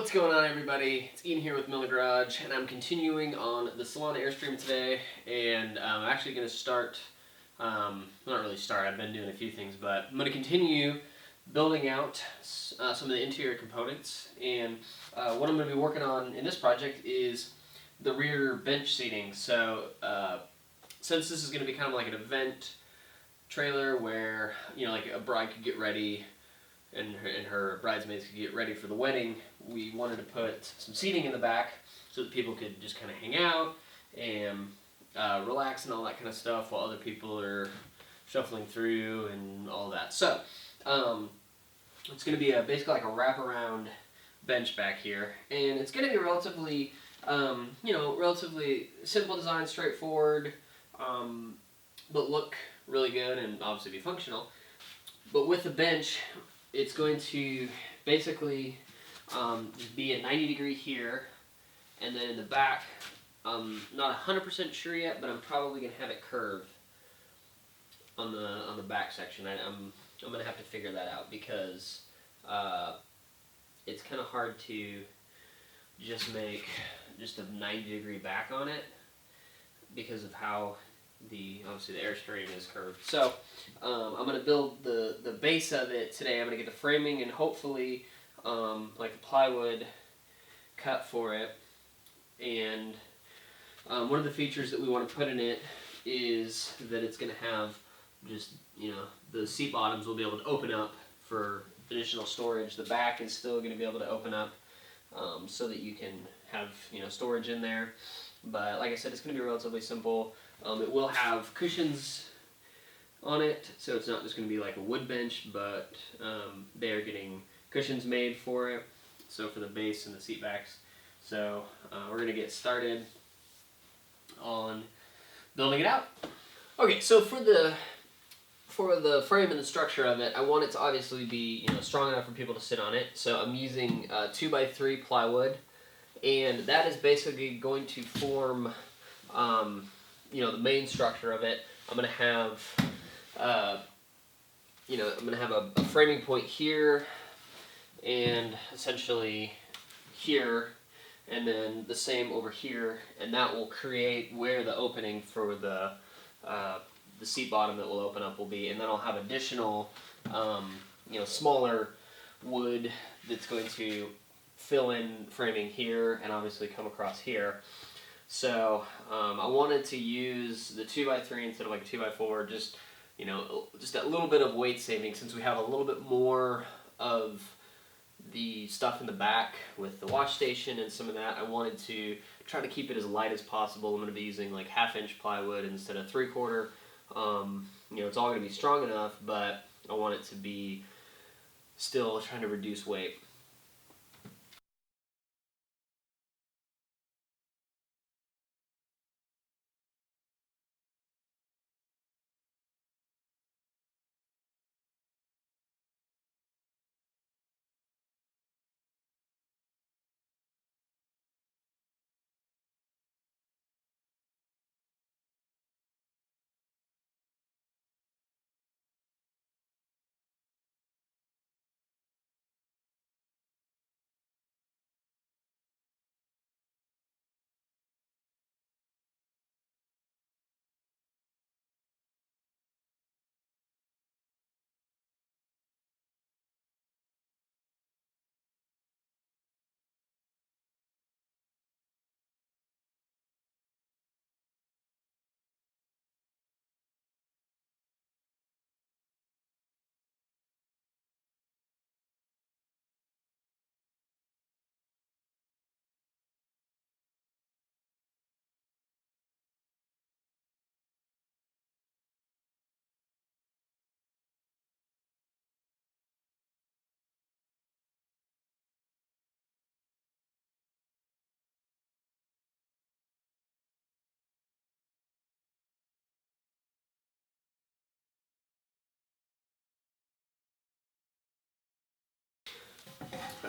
What's going on, everybody? It's Ian here with Miller Garage, and I'm continuing on the salon Airstream today, and I'm actually going to start, not really start, I've been doing a few things, but I'm going to continue building out some of the interior components, and what I'm going to be working on in this project is the rear bench seating. So since this is going to be kind of like an event trailer where, you know, like a bride could get ready and her bridesmaids could get ready for the wedding, we wanted to put some seating in the back so that people could just kind of hang out and relax and all that kind of stuff while other people are shuffling through and all that. So it's going to be basically like a wraparound bench back here, and it's going to be relatively, relatively simple design, straightforward, but look really good and obviously be functional. But with the bench, it's going to basically be a 90-degree here, and then in the back, I'm not 100% sure yet, but I'm probably going to have it curved on the back section. I'm going to have to figure that out because it's kind of hard to just make just a 90-degree back on it because of how obviously the Airstream is curved. So I'm going to build the base of it today. I'm going to get the framing and hopefully like the plywood cut for it. And one of the features that we want to put in it is that it's going to have just, the seat bottoms will be able to open up for additional storage. The back is still going to be able to open up so that you can have, storage in there. But like I said, it's going to be relatively simple. It will have cushions on it, so it's not just going to be like a wood bench, but they are getting cushions made for it, so for the base and the seat backs. So we're going to get started on building it out. Okay, so for the frame and the structure of it, I want it to obviously be strong enough for people to sit on it. So I'm using 2x3 plywood, and that is basically going to form the main structure of it. I'm going to have a framing point here and essentially here, and then the same over here, and that will create where the opening for the seat bottom that will open up will be. And then I'll have additional smaller wood that's going to fill in framing here and obviously come across here. So I wanted to use the 2x3 instead of like a 2x4, just a little bit of weight saving, since we have a little bit more of the stuff in the back with the wash station and some of that. I wanted to try to keep it as light as possible. I'm going to be using like 1/2-inch plywood instead of 3/4. It's all going to be strong enough, but I want it to be still trying to reduce weight.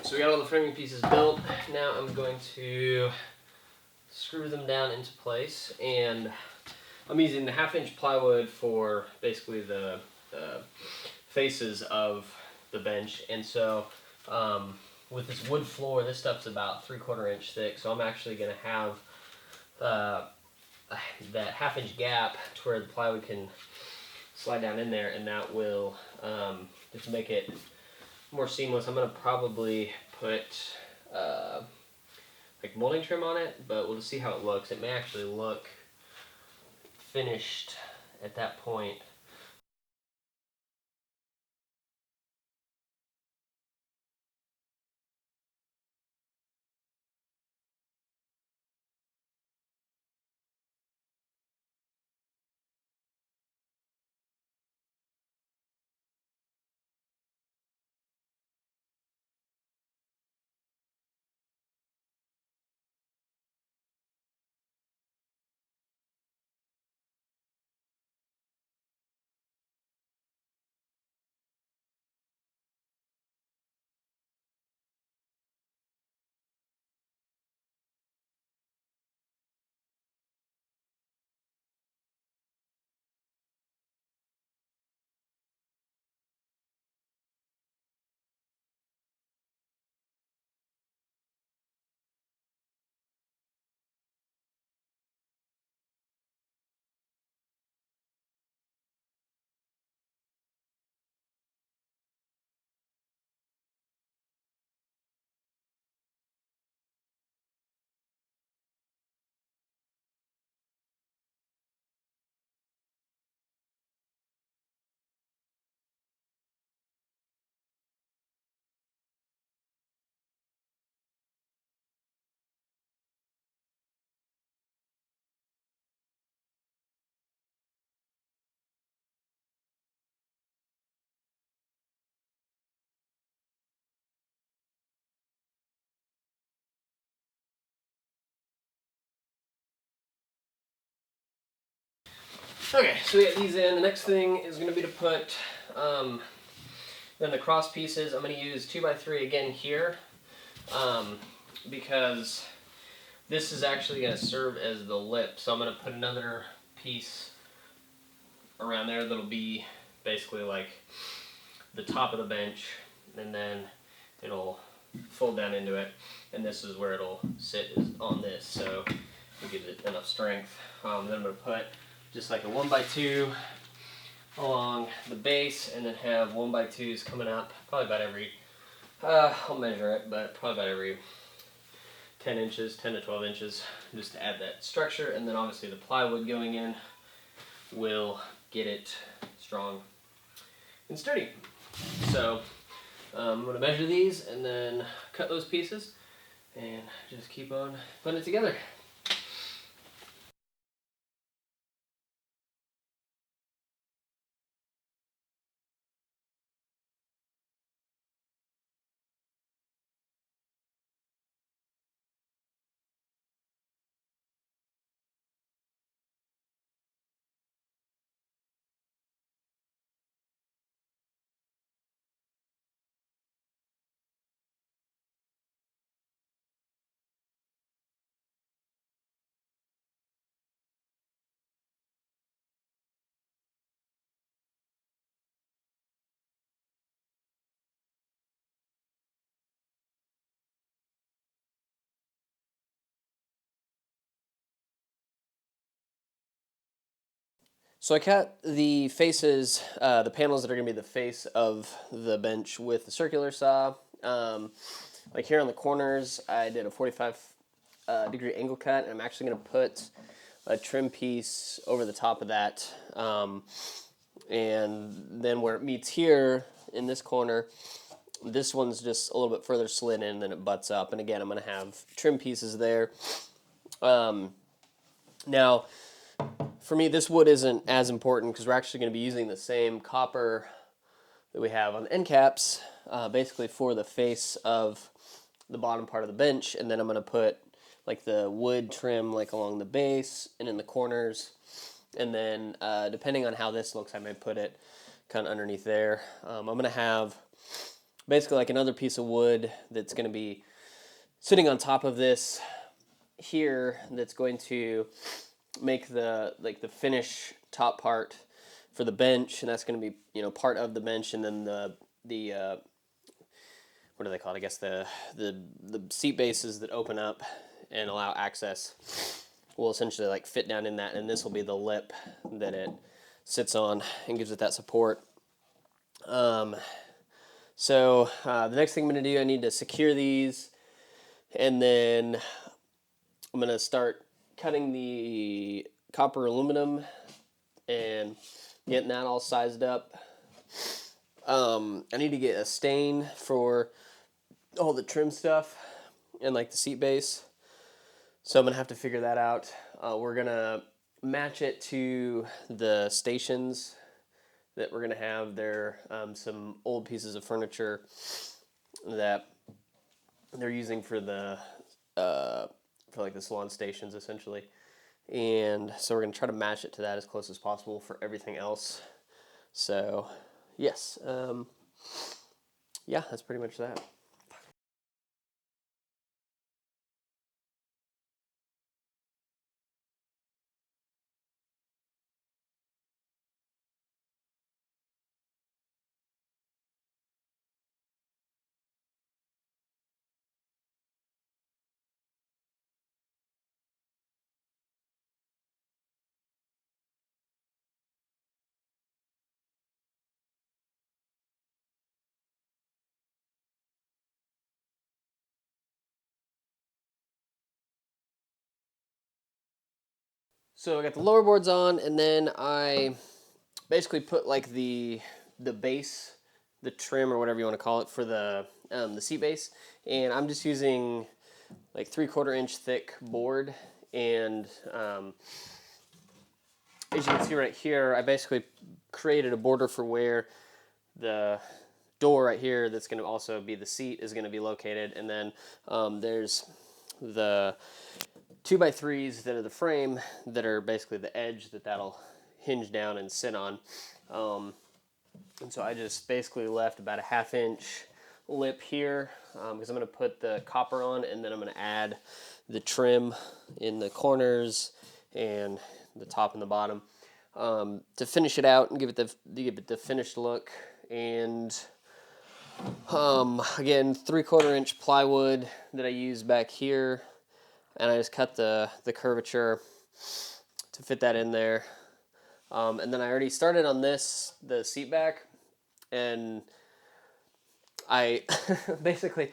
So we got all the framing pieces built. Now I'm going to screw them down into place, and I'm using the 1/2-inch plywood for basically the faces of the bench. And so what with this wood floor, this stuff's about 3/4 inch thick, so I'm actually going to have that 1/2 inch gap to where the plywood can slide down in there, and that will just make it more seamless. I'm going to probably put like molding trim on it, but we'll just see how it looks. It may actually look finished at that point. Okay, so we got these in. The next thing is going to be to put then the cross pieces. I'm going to use 2x3 again here because this is actually going to serve as the lip. So I'm going to put another piece around there that'll be basically like the top of the bench, and then it'll fold down into it, and this is where it'll sit, is on this, so it gives it enough strength. Then I'm going to put just like a 1x2 along the base, and then have 1x2s coming up probably about every, I'll measure it, but probably about every 10 inches, 10 to 12 inches, just to add that structure. And then obviously the plywood going in will get it strong and sturdy. So I'm going to measure these and then cut those pieces and just keep on putting it together. So I cut the faces, the panels that are going to be the face of the bench with the circular saw. Like here on the corners, I did a 45 degree angle cut, and I'm actually going to put a trim piece over the top of that. And then where it meets here in this corner, this one's just a little bit further slid in, and then it butts up. And again, I'm going to have trim pieces there. Now, for me, this wood isn't as important because we're actually going to be using the same copper that we have on the end caps, basically for the face of the bottom part of the bench. And then I'm going to put like the wood trim like along the base and in the corners. And then depending on how this looks, I may put it kind of underneath there. I'm going to have basically like another piece of wood that's going to be sitting on top of this here that's going to make the finish top part for the bench, and that's going to be part of the bench, and then the what are they called? I guess the seat bases that open up and allow access will essentially like fit down in that, and this will be the lip that it sits on and gives it that support. So the next thing I'm going to do, I need to secure these, and then I'm going to start cutting the copper aluminum and getting that all sized up. I need to get a stain for all the trim stuff and like the seat base. So I'm going to have to figure that out. We're going to match it to the stations that we're going to have. There some old pieces of furniture that they're using for the for like the salon stations essentially. And so we're going to try to match it to that as close as possible for everything else. So yes, yeah, that's pretty much that. So I got the lower boards on, and then I basically put like the base, the trim or whatever you want to call it for the seat base, and I'm just using like 3/4 inch thick board, and as you can see right here, I basically created a border for where the door right here that's going to also be the seat is going to be located, and then there's the 2x3s that are the frame that are basically the edge that'll hinge down and sit on. And so I just basically left about a 1/2 inch lip here because I'm going to put the copper on, and then I'm going to add the trim in the corners and the top and the bottom to finish it out and give it the finished look. And again, 3/4 inch plywood that I use back here, and I just cut the curvature to fit that in there. And then I already started on this, the seat back, and I basically,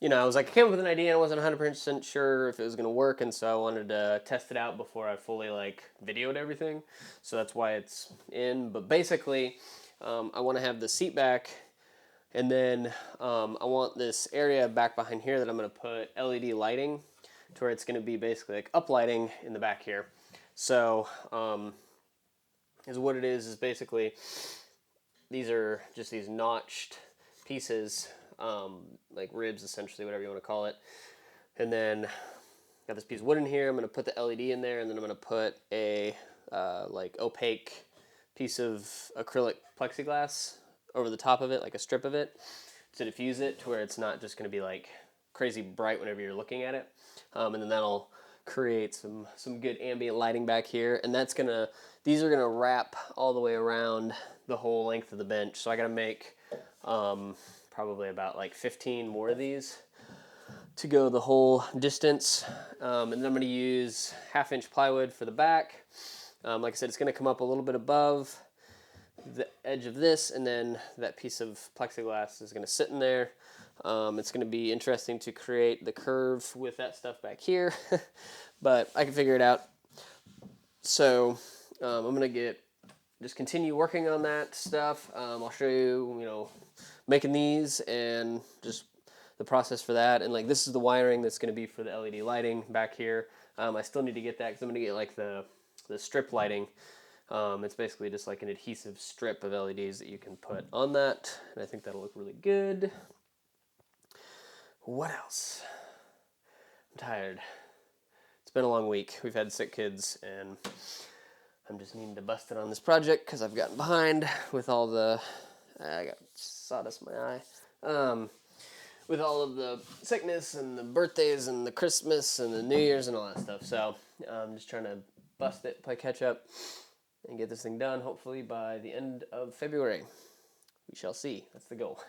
I was like, I came up with an idea and I wasn't 100% sure if it was going to work, and so I wanted to test it out before I fully like videoed everything. So that's why it's in. But basically, I want to have the seat back, and then I want this area back behind here that I'm going to put LED lighting to where it's going to be basically like uplighting in the back here. So is what it is basically these are just these notched pieces, like ribs essentially, whatever you want to call it. And then got this piece of wood in here. I'm going to put the LED in there, and then I'm going to put a like opaque piece of acrylic plexiglass over the top of it, like a strip of it, to diffuse it to where it's not just going to be like crazy bright whenever you're looking at it. And then that'll create some good ambient lighting back here. And these are gonna wrap all the way around the whole length of the bench. So I gotta make probably about like 15 more of these to go the whole distance. And then I'm gonna use 1/2 inch plywood for the back. Like I said, it's gonna come up a little bit above the edge of this, and then that piece of plexiglass is going to sit in there. It's going to be interesting to create the curve with that stuff back here, but I can figure it out. So I'm going to just continue working on that stuff. I'll show you, making these and just the process for that. And like this is the wiring that's going to be for the LED lighting back here. I still need to get that because I'm going to get like the strip lighting. It's basically just like an adhesive strip of LEDs that you can put on that, and I think that'll look really good. What else? I'm tired. It's been a long week. We've had sick kids, and I'm just needing to bust it on this project because I've gotten behind with all the... I got sawdust in my eye. With all of the sickness and the birthdays and the Christmas and the New Year's and all that stuff. So I'm just trying to bust it, play catch up, and get this thing done hopefully by the end of February. We shall see. That's the goal.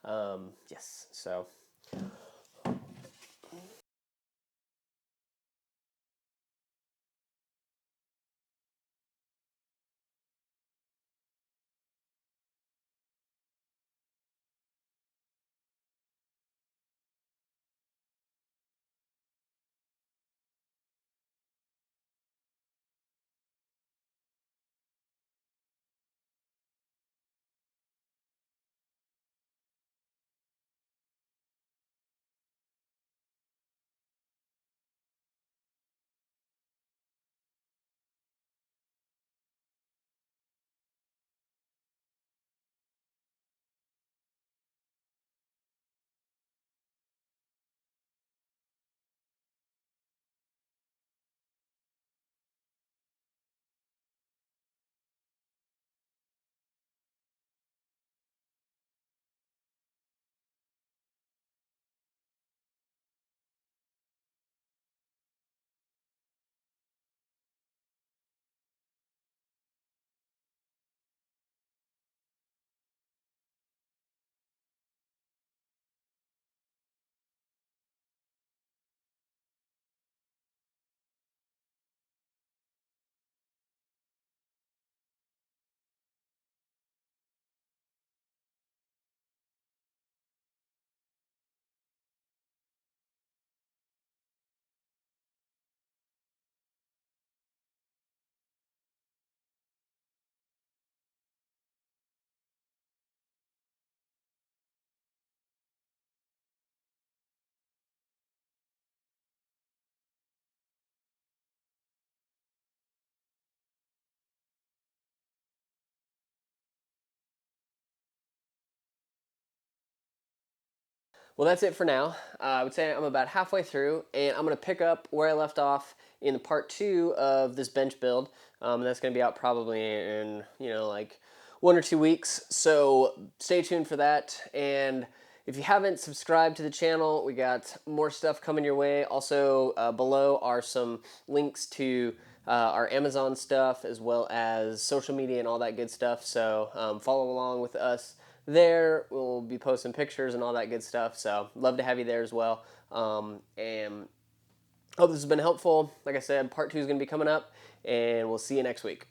Yes, so. Well, that's it for now. I would say I'm about halfway through, and I'm going to pick up where I left off in the part two of this bench build. That's going to be out probably in, like 1 or 2 weeks. So stay tuned for that. And if you haven't subscribed to the channel, we got more stuff coming your way. Also, below are some links to our Amazon stuff as well as social media and all that good stuff. So follow along with us there. We'll be posting pictures and all that good stuff. So love to have you there as well. And hope this has been helpful. Like I said, part two is going to be coming up, and we'll see you next week.